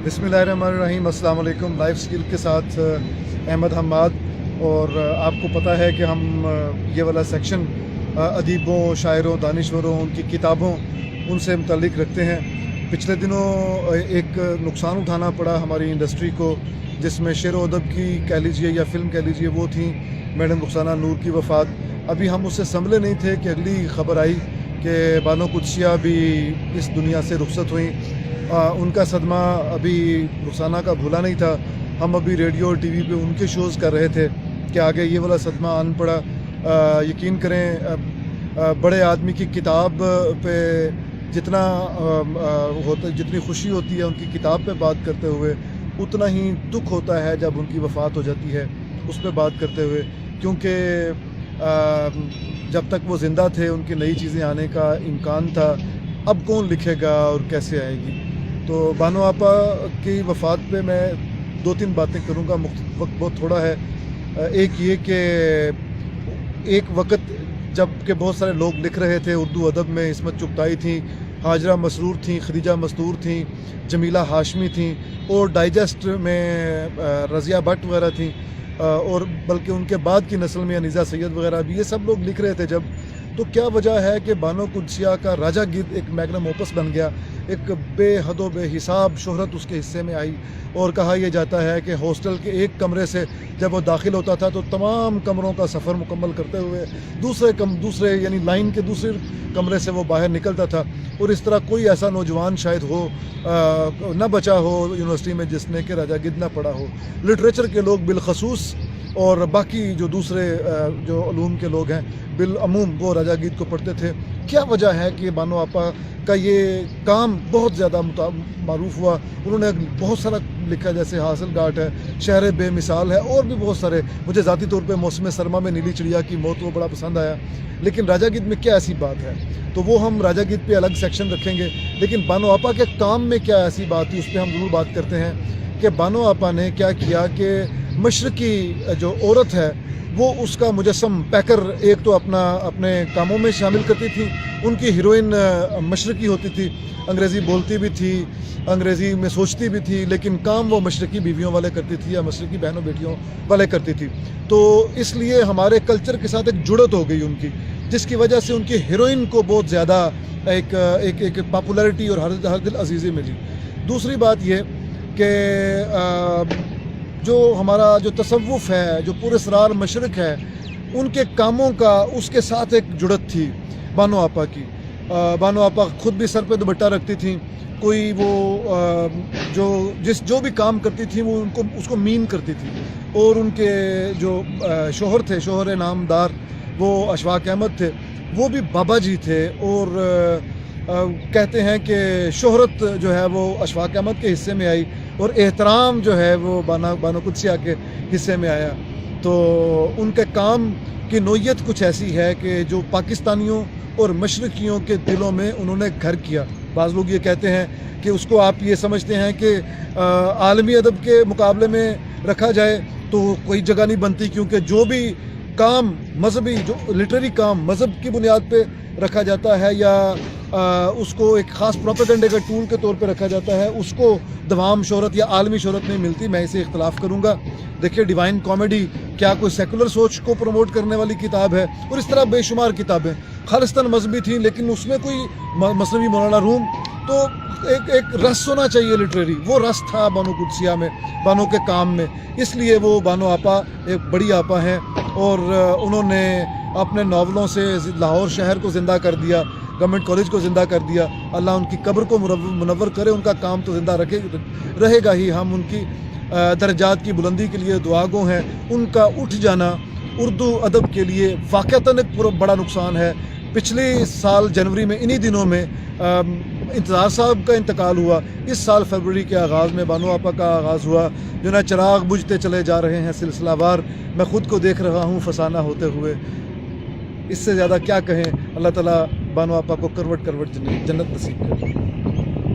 بسم اللہ الرحمن الرحیم۔ السلام علیکم۔ لائف سکل کے ساتھ احمد حماد، اور آپ کو پتہ ہے کہ ہم یہ والا سیکشن ادیبوں، شاعروں، دانشوروں، ان کی کتابوں ان سے متعلق رکھتے ہیں۔ پچھلے دنوں ایک نقصان اٹھانا پڑا ہماری انڈسٹری کو، جس میں شعر و ادب کی کہہ لیجیے یا فلم کہہ لیجیے وہ تھیں میڈم رخسانہ نور کی وفات۔ ابھی ہم اس سے سنبھلے نہیں تھے کہ اگلی خبر آئی کہ بانو قدسیہ بھی اس دنیا سے رخصت ہوئیں۔ ان کا صدمہ ابھی رخسانہ کا بھولا نہیں تھا۔ ہم ابھی ریڈیو اور ٹی وی پہ ان کے شوز کر رہے تھے کہ آگے یہ والا صدمہ آن پڑا۔ یقین کریں، بڑے آدمی کی کتاب پہ جتنا جتنی خوشی ہوتی ہے ان کی کتاب پہ بات کرتے ہوئے، اتنا ہی دکھ ہوتا ہے جب ان کی وفات ہو جاتی ہے اس پہ بات کرتے ہوئے، کیونکہ جب تک وہ زندہ تھے ان کی نئی چیزیں آنے کا امکان تھا۔ اب کون لکھے گا اور کیسے آئے گی؟ تو بانو آپا کی وفات پہ میں 2-3 باتیں کروں گا، وقت بہت تھوڑا ہے۔ ایک یہ کہ ایک وقت جب کہ بہت سارے لوگ لکھ رہے تھے اردو ادب میں، عصمت چغتائی تھیں، ہاجرہ مسرور تھیں، خدیجہ مستور تھیں، جمیلہ ہاشمی تھیں، اور ڈائجسٹ میں رضیہ بٹ وغیرہ تھیں، اور بلکہ ان کے بعد کی نسل میں انیزہ سید وغیرہ بھی، یہ سب لوگ لکھ رہے تھے جب۔ تو کیا وجہ ہے کہ بانو قدسیہ کا راجہ گدھ ایک میگنم اوپس بن گیا؟ ایک بے حد و بے حساب شہرت اس کے حصے میں آئی، اور کہا یہ جاتا ہے کہ ہاسٹل کے ایک کمرے سے جب وہ داخل ہوتا تھا تو تمام کمروں کا سفر مکمل کرتے ہوئے دوسرے یعنی لائن کے دوسرے کمرے سے وہ باہر نکلتا تھا۔ اور اس طرح کوئی ایسا نوجوان شاید ہو نہ بچا ہو یونیورسٹی میں جس نے کہ راجہ گدھ نہ پڑھا ہو۔ لٹریچر کے لوگ بالخصوص اور باقی جو دوسرے جو علوم کے لوگ ہیں بالعموم وہ راجہ گدھ کو پڑھتے تھے۔ کیا وجہ ہے کہ بانو آپا کا یہ کام بہت زیادہ معروف ہوا؟ انہوں نے بہت سارا لکھا، جیسے حاصل گھاٹ ہے، شہر بے مثال ہے، اور بھی بہت سارے۔ مجھے ذاتی طور پہ موسم سرما میں نیلی چڑیا کی موت وہ بڑا پسند آیا۔ لیکن راجہ گدھ میں کیا ایسی بات ہے؟ تو وہ ہم راجہ گدھ پہ الگ سیکشن رکھیں گے، لیکن بانو آپا کے کام میں کیا ایسی بات تھی اس پہ ہم ضرور بات کرتے ہیں کہ بانو آپا نے کیا کیا کہ مشرقی جو عورت ہے وہ اس کا مجسم پیکر ایک تو اپنے کاموں میں شامل کرتی تھی۔ ان کی ہیروئن مشرقی ہوتی تھی، انگریزی بولتی بھی تھی، انگریزی میں سوچتی بھی تھی، لیکن کام وہ مشرقی بیویوں والے کرتی تھی یا مشرقی بہنوں بیٹیوں والے کرتی تھی۔ تو اس لیے ہمارے کلچر کے ساتھ ایک جڑت ہو گئی ان کی، جس کی وجہ سے ان کی ہیروئن کو بہت زیادہ ایک پاپولیرٹی اور ہر دل عزیزی ملی۔ دوسری بات یہ کہ جو ہمارا جو تصوف ہے، جو پر اسرار مشرق ہے، ان کے کاموں کا اس کے ساتھ ایک جڑت تھی بانو آپا کی۔ بانو آپا خود بھی سر پہ دوپٹہ رکھتی تھیں، کوئی وہ جو بھی کام کرتی تھیں وہ اس کو مین کرتی تھی۔ اور ان کے جو شوہر تھے، شوہر نامدار، وہ اشفاق احمد تھے، وہ بھی بابا جی تھے، اور کہتے ہیں کہ شہرت جو ہے وہ اشفاق احمد کے حصے میں آئی اور احترام جو ہے وہ بانو قدسیہ کے حصے میں آیا۔ تو ان کے کام کی نوعیت کچھ ایسی ہے کہ جو پاکستانیوں اور مشرقیوں کے دلوں میں انہوں نے گھر کیا۔ بعض لوگ یہ کہتے ہیں کہ اس کو آپ یہ سمجھتے ہیں کہ عالمی ادب کے مقابلے میں رکھا جائے تو کوئی جگہ نہیں بنتی، کیونکہ جو بھی کام مذہبی، جو لٹریری کام مذہب کی بنیاد پہ رکھا جاتا ہے یا اس کو ایک خاص پروپیگنڈے کا ٹول کے طور پہ رکھا جاتا ہے، اس کو دوام شہرت یا عالمی شہرت نہیں ملتی۔ میں اسے اختلاف کروں گا۔ دیکھیے، ڈیوائن کامیڈی کیا کوئی سیکولر سوچ کو پروموٹ کرنے والی کتاب ہے؟ اور اس طرح بے شمار کتابیں خالصتاً مذہبی تھیں، لیکن اس میں کوئی مثنوی مولانا روم، تو ایک رس ہونا چاہیے لٹریری، وہ رس تھا بانو قدسیہ میں، بانو کے کام میں۔ اس لیے وہ بانو آپا ایک بڑی آپا ہیں، اور انہوں نے اپنے ناولوں سے لاہور شہر کو زندہ کر دیا، گورنمنٹ کالج کو زندہ کر دیا۔ اللہ ان کی قبر کو منور کرے، ان کا کام تو زندہ رہے گا ہی۔ ہم ان کی درجات کی بلندی کے لیے دعا گو ہیں۔ ان کا اٹھ جانا اردو ادب کے لیے واقعتاً ایک بڑا نقصان ہے۔ پچھلے سال جنوری میں انہی دنوں میں انتظار صاحب کا انتقال ہوا۔ اس سال فروری کے آغاز میں بانو آپا کا آغاز ہوا، جو نا چراغ بجھتے چلے جا رہے ہیں سلسلہ وار، میں خود کو دیکھ رہا ہوں فسانہ ہوتے ہوئے۔ اس سے زیادہ کیا کہیں؟ اللہ تعالیٰ بانو آپا کو کروٹ جنت نصیب کرے۔